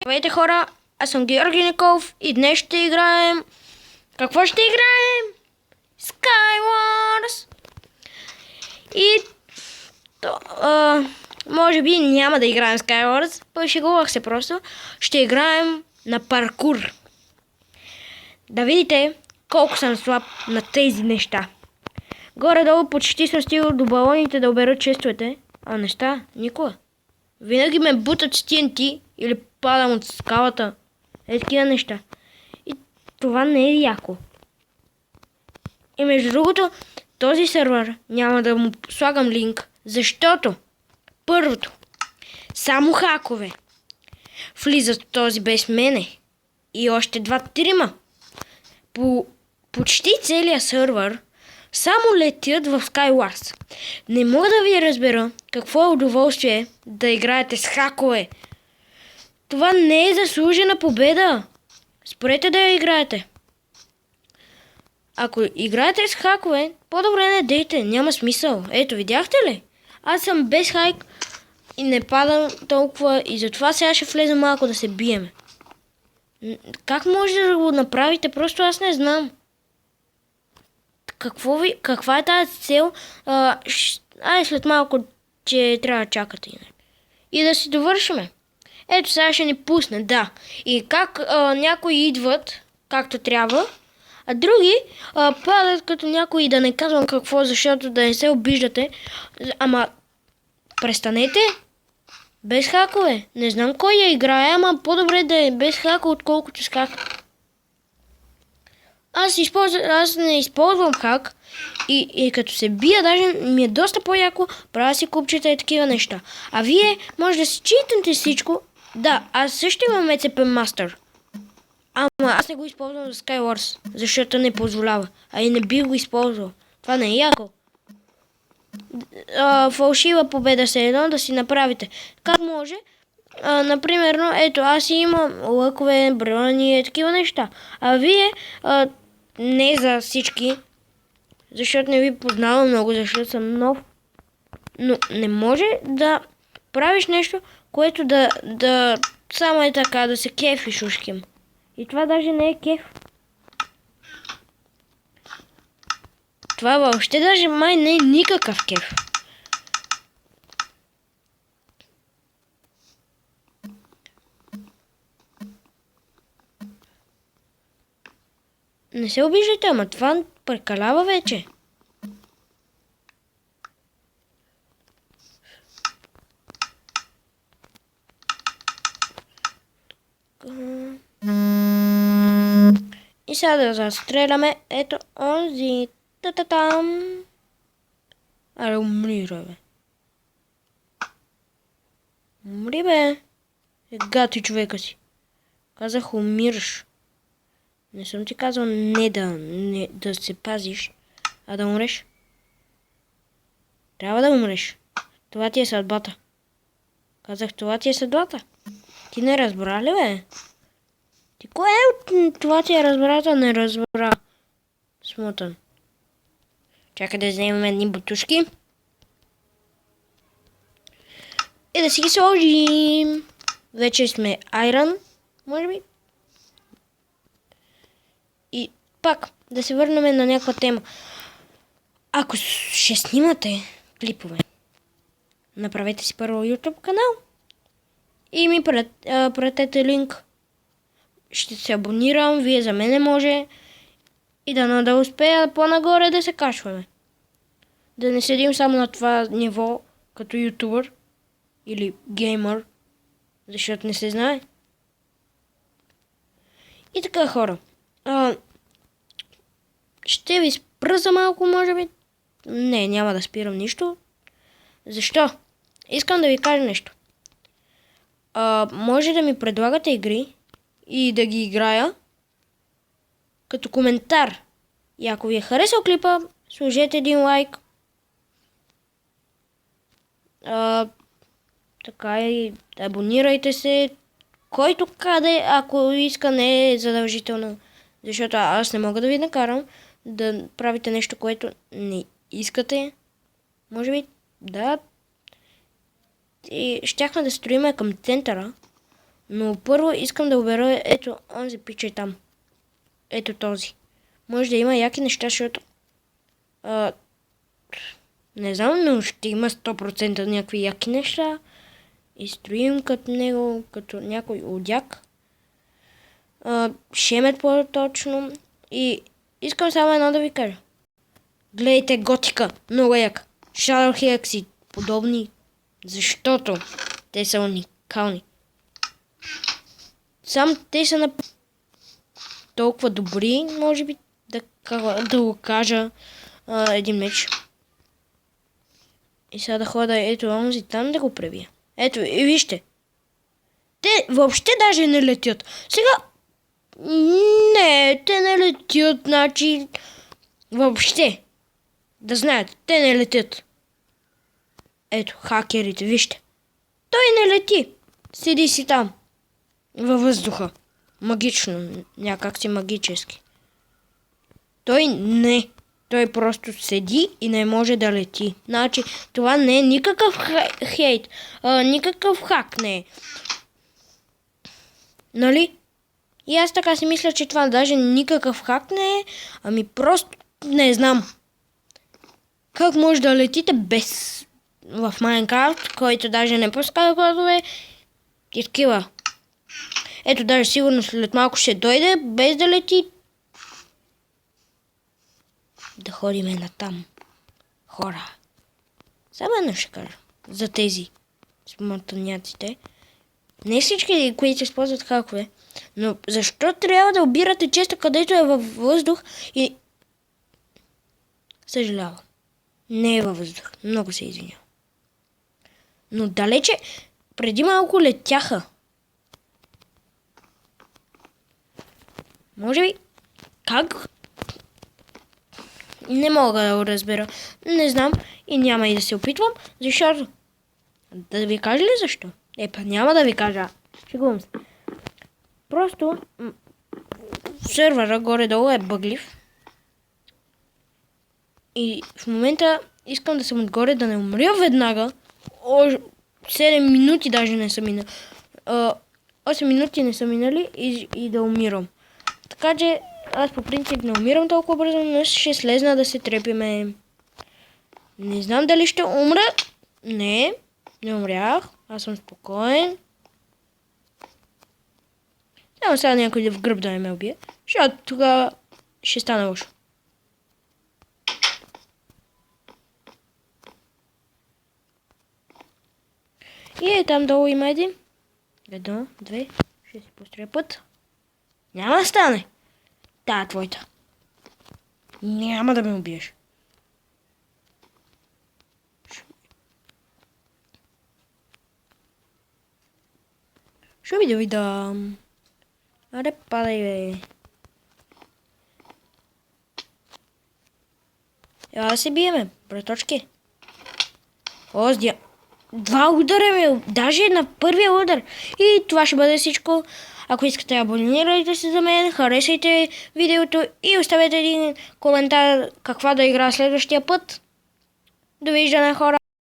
Здравейте хора, аз съм Георги Николов и днес ще играем... Какво ще играем? Skywars! И... може би няма да играем Skywars, пошегувах се просто. Ще играем на паркур. Да видите колко съм слаб на тези неща. Горе-долу почти съм стигал до балоните да обера честовете, а неща никога. Винаги ме бутат с TNT или падам от скалата. Такива неща. И това не е яко. И между другото, този сервер няма да му слагам линк, защото първото, само хакове влизат в този без мене и още 2-3. По почти целия сервер само летят в Skywars. Не мога да ви разбера какво е удоволствие да играете с хакове. Това не е заслужена победа. Спрете да я играете. Ако играете с хакове, по-добре не дейте, няма смисъл. Ето, видяхте ли? Аз съм без хайк и не падам толкова и затова сега ще влезем малко да се биеме. Как може да го направите? Просто аз не знам. Каква е тази цел? След малко, че трябва да чакате. И да си довършиме. Ето сега ще ни пусне, да. И как някои идват както трябва, а други падат като някои, да не казвам какво, защото да не се обиждате. Ама престанете без хакове. Не знам кой я играе, ама по-добре да е без хака, отколкото с хак. Аз не използвам хак и като се бия, даже ми е доста по-яко, правя си купчета и такива неща. А вие може да си читате всичко. Да, аз също имам ECP Master. Ама аз не го използвам за Skywars, защото не позволява. А и не бих го използвал. Това не е яко. Фалшива победа се едно да си направите. Как може? Например, ето аз имам лъкове, брони и такива неща. А вие не за всички, защото не ви познавам много, защото съм нов. Но не може да правиш нещо, което да само е така, да се кефиш ушким. И това даже не е кеф. Това въобще даже май не е никакъв кеф. Не се обиждайте, ама това прекалява вече. И сега да застреляме. Ето онзи. Та-та-там. Аре, умри, бе. Умри, бе. Гати човека си. Казах, умираш. Не съм ти казал не да се пазиш, а да умреш. Трябва да умреш. Това ти е съдбата. Казах, това ти е съдбата. Ти не разбра ли, бе? Ти кое от това ти е разбрата, не разбра? Смутан. Чакай да вземем едни бутушки. И да си ги сложим. Вече сме Iron, може би. И пак да се върнем на някаква тема. Ако ще снимате клипове, направете си първо YouTube канал и ми пратете линк. Ще се абонирам, вие за мене може и да успея по-нагоре да се качваме. Да не седим само на това ниво като ютубър или геймър, защото не се знае. И така, хора. Ще ви спра за малко, може би. Не, няма да спирам нищо. Защо? Искам да ви кажа нещо. Може да ми предлагате игри и да ги играя като коментар. И ако ви е харесал клипа, сложете един лайк. Така и абонирайте се. Който къде, ако иска, не е задължително. Защото аз не мога да ви накарам да правите нещо, което не искате. Може би, да. И щяхме да строиме към центъра. Но първо искам да убера ето онзи пичай там. Ето този. Може да има яки неща, защото не знам, но ще има 100% някакви яки неща. И строим като него, като някой удяк. Шемет по-точно. И искам само едно да ви кажа. Гледайте готика, много як. Shadow Hex и подобни, защото те са уникални. Сам те са на толкова добри, може би да го кажа един меч. И сега да хода ето онзи там да го пребия. Ето и вижте. Те въобще даже не летят. Сега не, те не летят, значи въобще. Да знаят, те не летят. Ето, хакерите, вижте. Той не лети. Седи си там. Във въздуха. Магично, някак си магически. Той не. Той просто седи и не може да лети. Значи, това не е никакъв хейт. Никакъв хак не е. Нали? И аз така си мисля, че това даже никакъв хак не е. Ами просто не знам. Как може да летите без в Майнкрафт, който даже не пуска кодове и такива. Ето даже сигурно след малко ще дойде без да лети. Да ходиме натам. Хора. Само едно ще кажа. За тези споматаняците. Не всички, които използват хакове. Но защо трябва да обирате често, където е във въздух и... Съжалявам. Не е във въздух. Много се извинявам. Но далече преди малко летяха. Може би... Как? Не мога да го разбера. Не знам и няма и да се опитвам, защото... Да ви кажа ли защо? Няма да ви кажа. Шегувам се. Просто... Сервера горе-долу е бъглив. И в момента искам да съм отгоре, да не умря веднага. 7 минути даже не са минали. 8 минути не са минали и да умирам. Така че аз по принцип не умирам толкова бързо, но ще слезна да се трепиме. Не знам дали ще умра. Не умрях. Аз съм спокоен. Само сега някой в гръб да не ме убие. Защото тогава ще стане лошо. И там долу има един. 1, 2, ще си построя път. Няма да стане. Та, твоята. Няма да ме убиеш. Ще ви да видам. Аре, падай, бе. Да се биеме, браточки. Оздя. 2 удара ми, даже на първия удар. И това ще бъде всичко. Ако искате, абонирайте се за мен, харесайте видеото и оставете един коментар каква да игра следващия път. Довиждане, хора!